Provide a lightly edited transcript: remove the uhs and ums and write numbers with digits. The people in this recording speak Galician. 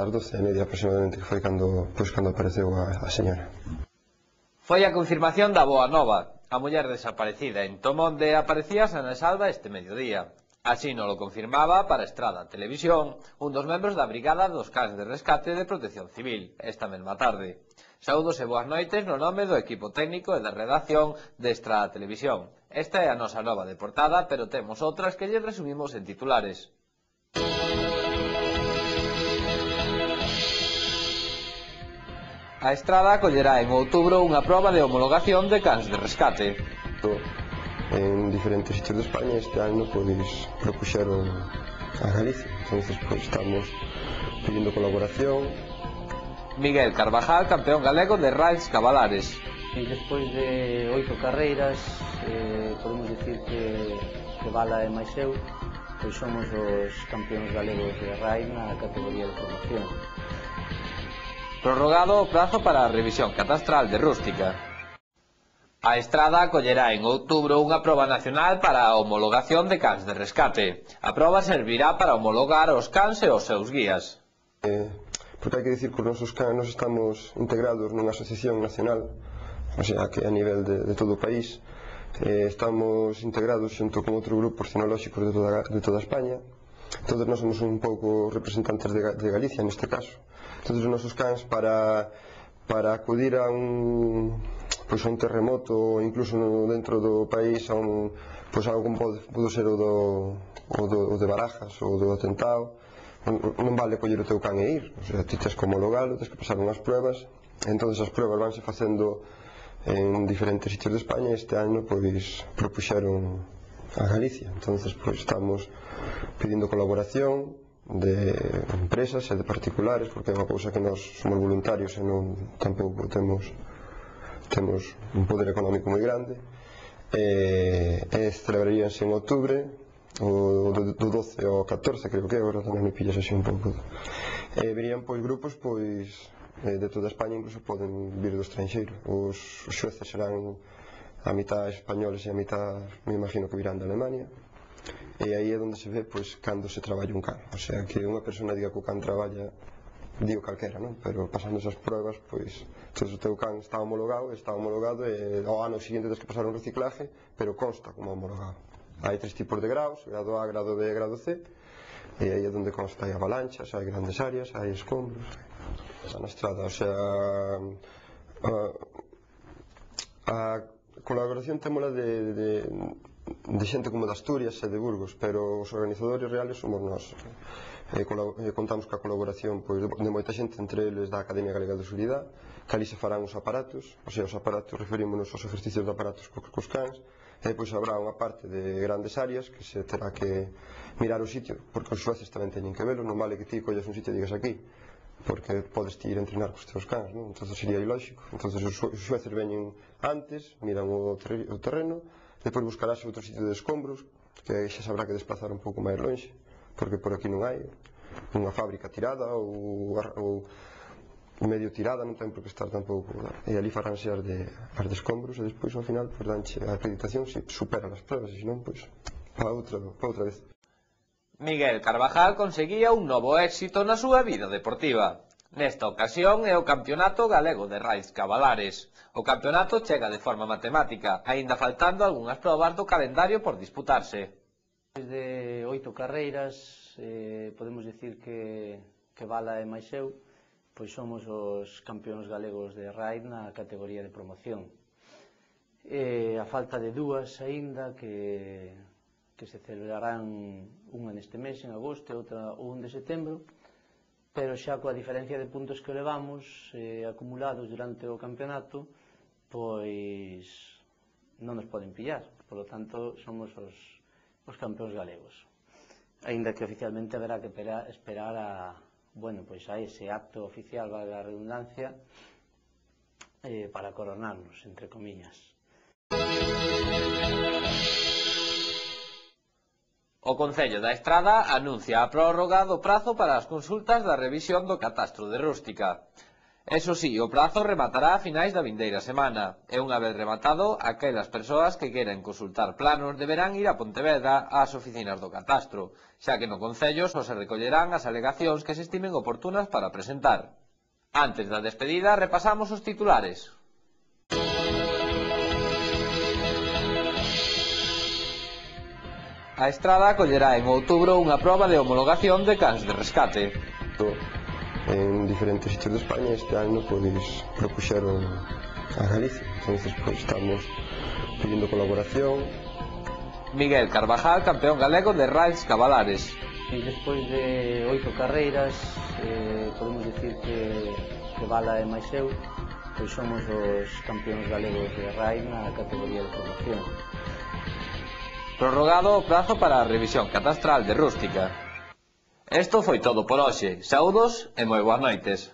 ás 12:30 aproximadamente, que foi cando apareceu a señora. Foi a confirmación da boa nova. A muller desaparecida en Tomonde aparecía sana e salva este mediodía. Así nos lo confirmaba para Estrada Televisión un dos membros da Brigada dos Cans de Rescate de Protección Civil esta mesma tarde. Saúdos e boas noites no nome do equipo técnico e da redacción de Estrada Televisión. Esta é a nosa nova de portada, pero temos outras que lle resumimos en titulares. A Estrada acollerá en outubro unha proba de homologación de cans de rescate. En diferentes sitios de España este ano propuxeron a Galicia, entonces estamos pedindo colaboración. Miguel Carvajal, campeón galego de Raids Cabalares. E despois de 8 carreiras, podemos dicir que Bala e máis eu, pois somos os campeóns galegos de Raids na categoría de promoción. Prorrogado o prazo para a revisión catastral de Rústica. A Estrada acollerá en outubro unha proba nacional para a homologación de cans de rescate. A proba servirá para homologar os cans e os seus guías. Porque hai que dicir que os nosos cans nos estamos integrados nunha asociación nacional, o sea, que a nivel de todo o país, estamos integrados xunto con outro grupos cinolóxicos de toda España. Todos nós somos un pouco representantes de Galicia neste caso. Todos os nosos cans para acudir a un terremoto ou incluso dentro do país a algo como pode ser o de Barajas ou do atentado, non vale coller o teu can e ir, o sea, ti tens que homologalo, tens que pasar unhas pruebas, entón as pruebas vanse facendo en diferentes sitios de España e este ano propuxeron a Galicia, entón estamos pedindo colaboración de empresas e de particulares, porque é unha cousa que nós somos voluntarios e tampouco temos un poder económico moi grande, e celebraríanse en outubro, do 12 ao 14 creo que, agora tamén me pillas así un pouco, virían grupos de toda España, incluso poden vir do estranxeiro. Os xueces serán a mitad españoles e a mitad, me imagino que virán de Alemania. E aí é onde se ve cando se traballa un can, o sea, que unha persona diga que o can traballa, digo calquera, non? Pero pasando esas pruebas, todo o teu can está homologado e ao ano seguinte tens que pasar un reciclaje, pero consta como homologado. Hai 3 tipos de graus, grado A, grado B e grado C, e aí é onde consta, hai avalanchas, hai grandes áreas, hai escombros, na estrada, o sea, a colaboración témola de xente como de Asturias e de Burgos, pero os organizadores reales somos nós. Contamos ca colaboración de moita xente, entre eles da Academia Galega de Seguridade, que ali se farán os aparatos, o sea, os aparatos referímonos aos ejercicios de aparatos cos cans, e depois habrá unha parte de grandes áreas que se terá que mirar o sitio, porque os xueces tamén teñen que velo, non vale que ti collas un sitio e digas aquí, porque podes ti ir a entrenar cos teus cans, non? Entón sería ilóxico. Entón os xueces veñen antes, miran o terreno, depois buscarás outro sitio de escombros, que xa sabrá que desplazar un pouco máis lonxe, porque por aquí non hai unha fábrica tirada ou medio tirada, non ten por que estar tampouco, e ali faránse as de escombros, e despois ao final danche a acreditación se supera as pruebas, e senón para outra vez. Miguel Carvajal conseguía un novo éxito na súa vida deportiva. Nesta ocasión é o Campeonato Galego de Raids Cabalares. O campeonato chega de forma matemática, aínda faltando algunhas probas do calendario por disputarse. Despois de 8 carreiras, podemos dicir que Bala e máis eu, pois somos os campeóns galegos de Raids na categoría de promoción. A falta de 2 aínda que se celebrarán unha neste mes, en agosto, e outra o 1 de setembro, pero xa coa diferencia de puntos que levamos acumulados durante o campeonato, pois non nos poden pillar, polo tanto somos os campeóns galegos, aínda que oficialmente haberá que esperar a ese acto oficial, valga a redundancia, para coronarnos, entre comillas. O Concello da Estrada anuncia a prórroga do prazo para as consultas da revisión do catastro de Rústica. Eso sí, o prazo rematará a finais da vindeira semana, e unha vez rematado, aquelas persoas que queren consultar planos deberán ir a Pontevedra ás oficinas do catastro, xa que no Concello só se recollerán as alegacións que se estimen oportunas para presentar. Antes da despedida, repasamos os titulares. A Estrada acollerá en outubro unha proba de homologación de cans de rescate. En diferentes sitios de España este ano propuxeron a Galicia, entonces estamos pedindo colaboración. Miguel Carvajal, campeón galego de Ralls Cabalares. E despois de 8 carreiras, podemos dicir que Bala e máis eu, pois somos os campeóns galegos de Ride na categoría de promoción. Prorrogado o prazo para a revisión catastral de Rústica. Isto foi todo por hoxe. Saúdos e moi boas noites.